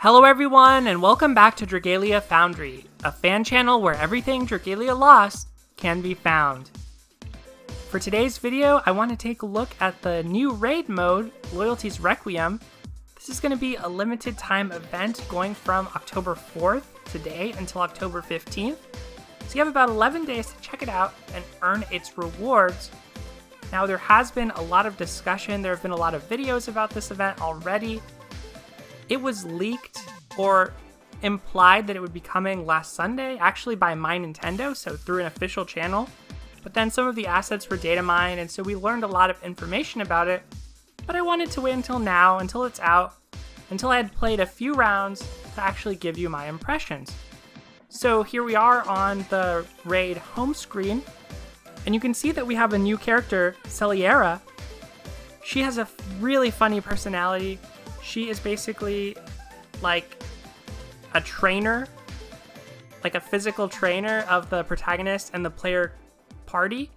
Hello everyone, and welcome back to Dragalia Foundry, a fan channel where everything Dragalia Lost can be found. For today's video, I want to take a look at the new raid mode, Loyalty's Requiem. This is going to be a limited time event going from October 4th, today, until October 15th. So you have about 11 days to check it out and earn its rewards. Now there has been a lot of discussion, there have been a lot of videos about this event already. It was leaked or implied that it would be coming last Sunday, actually by My Nintendo, so through an official channel. But then some of the assets were data mined, and so we learned a lot of information about it. But I wanted to wait until now, until it's out, until I had played a few rounds to actually give you my impressions. So here we are on the raid home screen, and you can see that we have a new character, Celiera. She has a really funny personality. She is basically like a trainer, like a physical trainer of the protagonist and the player party.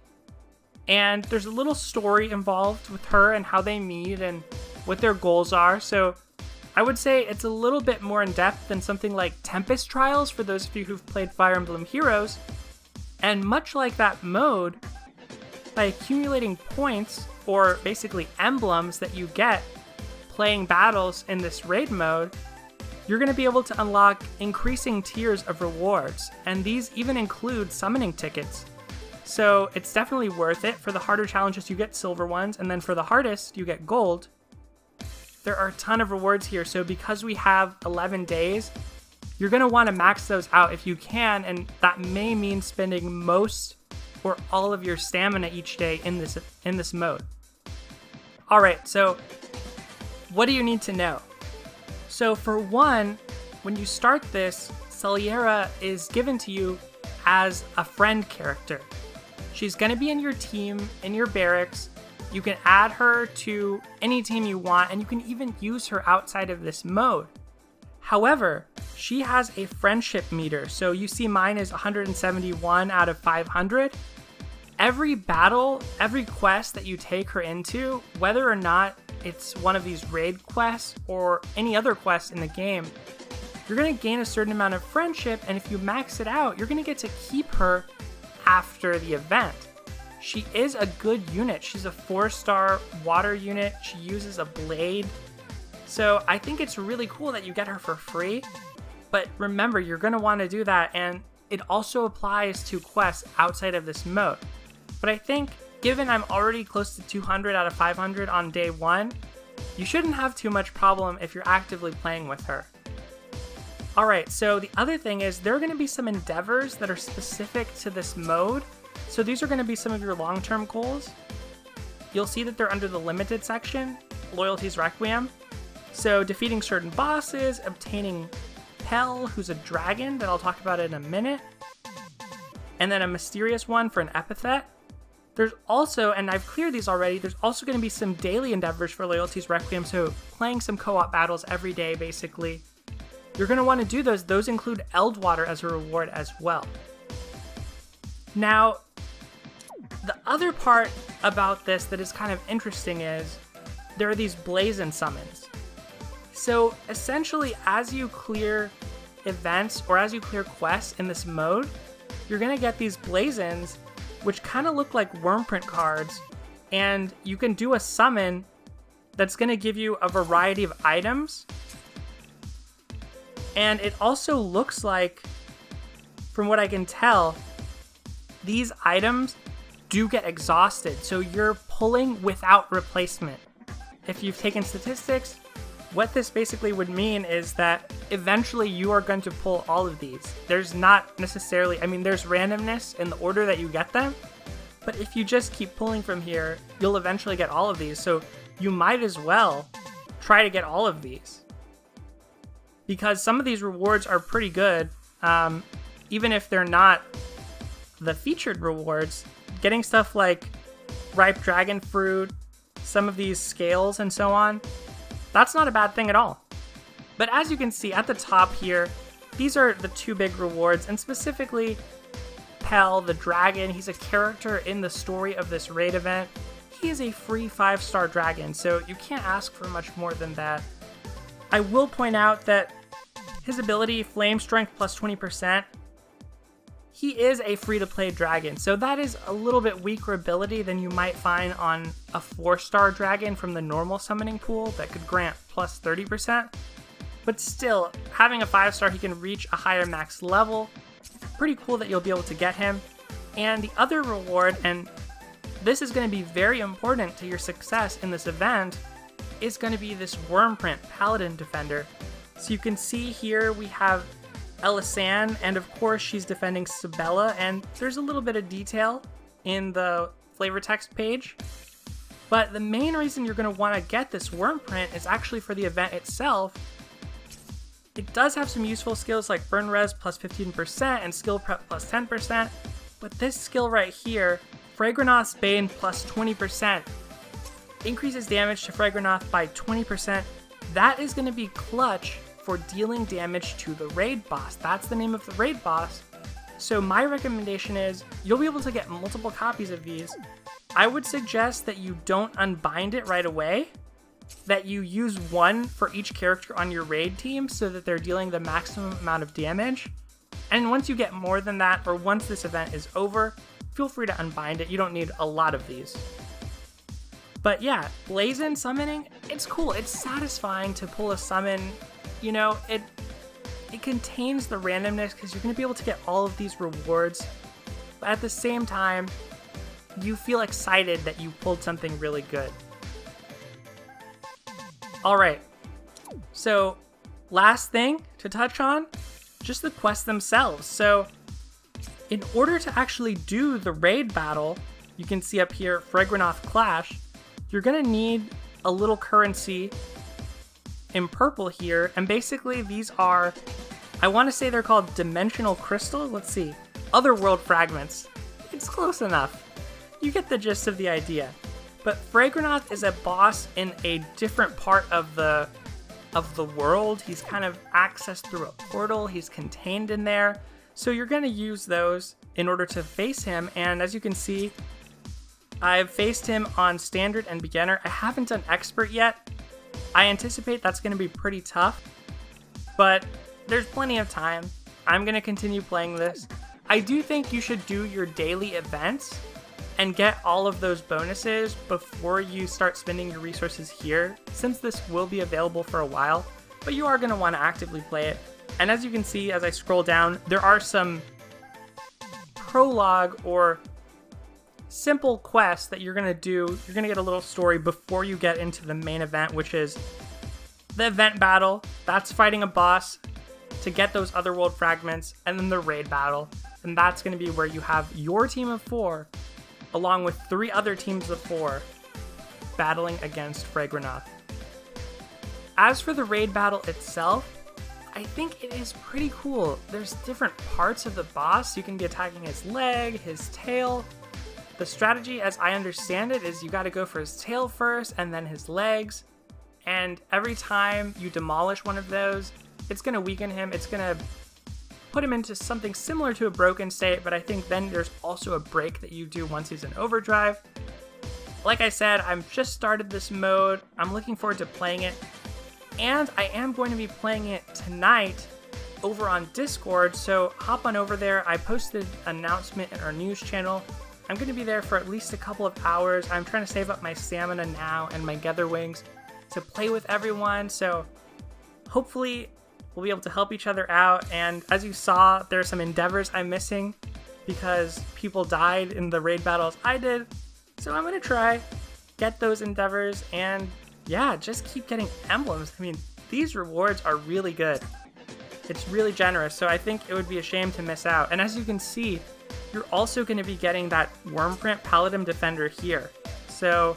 And there's a little story involved with her and how they meet and what their goals are. So I would say it's a little bit more in depth than something like Tempest Trials for those of you who've played Fire Emblem Heroes. And much like that mode, by accumulating points, or basically emblems that you get playing battles in this raid mode, you're going to be able to unlock increasing tiers of rewards, and these even include summoning tickets. So it's definitely worth it. For the harder challenges you get silver ones, and then for the hardest you get gold. There are a ton of rewards here, so because we have 11 days, you're going to want to max those out if you can, and that may mean spending most or all of your stamina each day in this mode. Alright, so what do you need to know? So for one, when you start this, Celiera is given to you as a friend character. She's going to be in your team, in your barracks. You can add her to any team you want, and you can even use her outside of this mode. However, she has a friendship meter. So you see mine is 171 out of 500. Every battle, every quest that you take her into, whether or not it's one of these raid quests or any other quest in the game, you're going to gain a certain amount of friendship, and if you max it out, you're going to get to keep her after the event. She is a good unit. She's a 4-star water unit. She uses a blade. So I think it's really cool that you get her for free. But remember, you're going to want to do that, and it also applies to quests outside of this mode. But I think, given I'm already close to 200 out of 500 on day 1, you shouldn't have too much problem if you're actively playing with her. Alright, so the other thing is there are going to be some endeavors that are specific to this mode. So these are going to be some of your long-term goals. You'll see that they're under the limited section, Loyalty's Requiem. So defeating certain bosses, obtaining Pell, who's a dragon that I'll talk about in a minute, and then a mysterious one for an epithet. There's also, and I've cleared these already, there's also going to be some daily endeavors for Loyalty's Requiem, so playing some co-op battles every day, basically. You're going to want to do those. Those include Eldwater as a reward as well. Now, the other part about this that is kind of interesting is there are these blazon summons. So essentially, as you clear events or as you clear quests in this mode, you're going to get these blazons, which kind of look like wormprint cards, and you can do a summon that's going to give you a variety of items. And it also looks like, from what I can tell, these items do get exhausted, so you're pulling without replacement. If you've taken statistics, what this basically would mean is that eventually you are going to pull all of these. There's not necessarily, I mean, there's randomness in the order that you get them, but if you just keep pulling from here, you'll eventually get all of these, so you might as well try to get all of these. Because some of these rewards are pretty good, even if they're not the featured rewards. Getting stuff like ripe dragon fruit, some of these scales and so on, that's not a bad thing at all. But as you can see at the top here, these are the two big rewards, and specifically Pell, the dragon. He's a character in the story of this raid event. He is a free 5-star dragon, so you can't ask for much more than that. I will point out that His ability, Flame Strength plus 20%. He is a free-to-play dragon, so that is a little bit weaker ability than you might find on a 4-star dragon from the normal summoning pool that could grant plus 30%. But still, having a 5-star, he can reach a higher max level. Pretty cool that you'll be able to get him. And the other reward, and this is going to be very important to your success in this event, is going to be this Wormprint Paladin Defender. So you can see here we have Elisanne, and of course she's defending Sabella, and there's a little bit of detail in the flavor text page. But the main reason you're going to want to get this Wormprint is actually for the event itself. It does have some useful skills like Burn Res plus 15% and Skill Prep plus 10%, but this skill right here, Fragranoth's Bane plus 20%, increases damage to Fragranoth by 20%. That is going to be clutch for dealing damage to the raid boss. That's the name of the raid boss. So my recommendation is you'll be able to get multiple copies of these. I would suggest that you don't unbind it right away, that you use one for each character on your raid team so that they're dealing the maximum amount of damage. And once you get more than that, or once this event is over, feel free to unbind it. You don't need a lot of these. But yeah, Blazon summoning, it's cool. It's satisfying to pull a summon. You know, it contains the randomness because you're going to be able to get all of these rewards. But at the same time, you feel excited that you pulled something really good. Alright, so last thing to touch on, just the quests themselves. So in order to actually do the raid battle, you can see up here, Fragranoth Clash, you're going to need a little currency in purple here, and basically these are, I want to say they're called Dimensional Crystal, let's see, Otherworld Fragments. It's close enough. You get the gist of the idea. But Fragranoth is a boss in a different part of the world. He's kind of accessed through a portal. He's contained in there. So you're going to use those in order to face him. And as you can see, I've faced him on Standard and Beginner. I haven't done Expert yet. I anticipate that's going to be pretty tough, but there's plenty of time. I'm going to continue playing this. I do think you should do your daily events and get all of those bonuses before you start spending your resources here, since this will be available for a while, but you are going to want to actively play it. And as you can see, as I scroll down, there are some prologue or simple quests that you're going to do. You're going to get a little story before you get into the main event, which is the event battle. That's fighting a boss to get those Otherworld Fragments, and then the raid battle. And that's going to be where you have your team of 4 along with 3 other teams of 4 battling against Fragranoth. As for the raid battle itself, I think it is pretty cool. There's different parts of the boss. You can be attacking his leg, his tail. The strategy, as I understand it, is you got to go for his tail first and then his legs. And every time you demolish one of those, it's going to weaken him. It's going to put him into something similar to a broken state, but I think then there's also a break that you do once he's in overdrive. Like I said, I've just started this mode. I'm looking forward to playing it. And I am going to be playing it tonight over on Discord, so hop on over there. I posted an announcement in our news channel. I'm going to be there for at least a couple of hours. I'm trying to save up my stamina now and my Gether Wings to play with everyone, so hopefully we'll be able to help each other out. And as you saw, there are some endeavors I'm missing because people died in the raid battles I did. So I'm going to try, get those endeavors, and yeah, just keep getting emblems. I mean, these rewards are really good. It's really generous, so I think it would be a shame to miss out. And as you can see, you're also going to be getting that Wormprint Paladin Defender here. So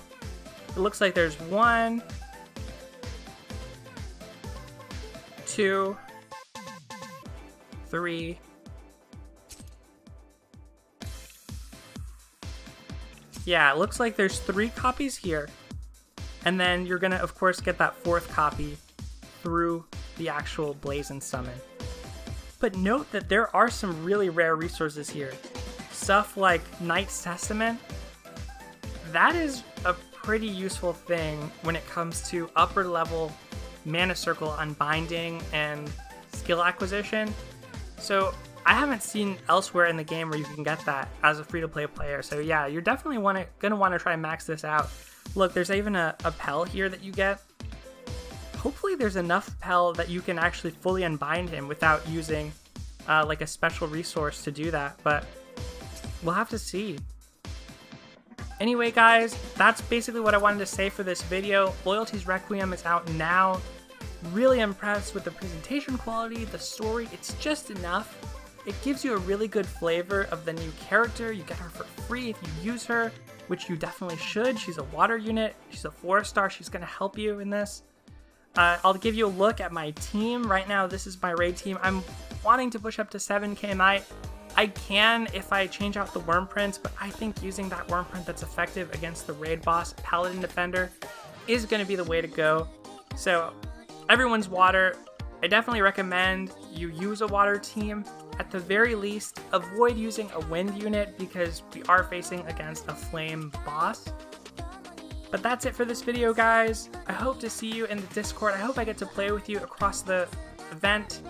it looks like there's 1, 2, 3, yeah, it looks like there's 3 copies here. And then you're gonna, of course, get that 4th copy through the actual Blazon summon. But note that there are some really rare resources here. Stuff like Knight's Testament. That is a pretty useful thing when it comes to upper level Mana Circle unbinding and skill acquisition. So I haven't seen elsewhere in the game where you can get that as a free-to-play player. So yeah, you're definitely gonna want to try and max this out. Look, there's even a Pell here that you get. Hopefully there's enough Pell that you can actually fully unbind him without using like a special resource to do that, but we'll have to see. Anyway guys, that's basically what I wanted to say for this video. Loyalty's Requiem is out now. Really impressed with the presentation quality, the story, it's just enough. It gives you a really good flavor of the new character. You get her for free if you use her, which you definitely should. She's a water unit, she's a 4-star, she's gonna help you in this. I'll give you a look at my team. Right now, this is my raid team. I'm wanting to push up to 7k Might. I can if I change out the worm prints, but I think using that worm print that's effective against the raid boss, Paladin Defender, is going to be the way to go. So everyone's water. I definitely recommend you use a water team. At the very least, avoid using a wind unit because we are facing against a flame boss. But that's it for this video, guys. I hope to see you in the Discord. I hope I get to play with you across the event.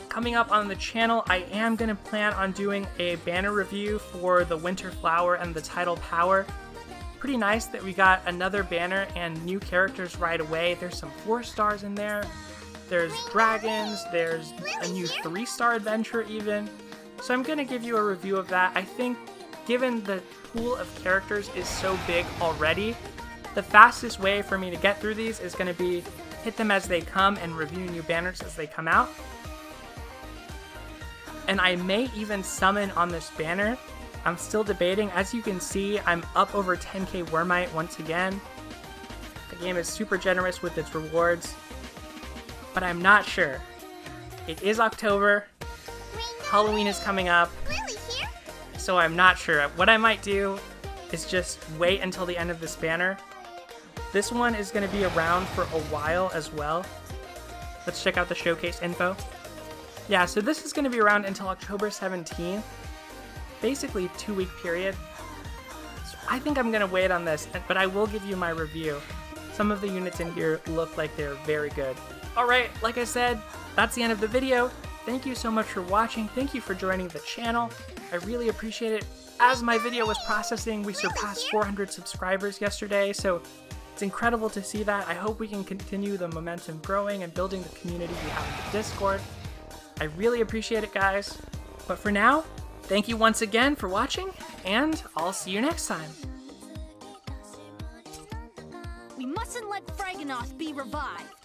Coming up on the channel, I am going to plan on doing a banner review for the Winter Flower and the Tidal Power. Pretty nice that we got another banner and new characters right away. There's some 4-stars in there. There's dragons. There's a new 3-star adventure even. So I'm going to give you a review of that. I think given the pool of characters is so big already, the fastest way for me to get through these is going to be hit them as they come and review new banners as they come out. And I may even summon on this banner. I'm still debating. As you can see, I'm up over 10k Wormite once again. The game is super generous with its rewards, but I'm not sure. It is October. Halloween is coming up. So I'm not sure. What I might do is just wait until the end of this banner. This one is going to be around for a while as well. Let's check out the showcase info. Yeah, so this is going to be around until October 17th. Basically a 2-week period. So I think I'm going to wait on this, but I will give you my review. Some of the units in here look like they're very good. Alright, like I said, that's the end of the video. Thank you so much for watching. Thank you for joining the channel. I really appreciate it. As my video was processing, we surpassed 400 subscribers yesterday, so it's incredible to see that. I hope we can continue the momentum growing and building the community we have in the Discord. I really appreciate it, guys. But for now, thank you once again for watching, and I'll see you next time. We mustn't let Fraganoth be revived.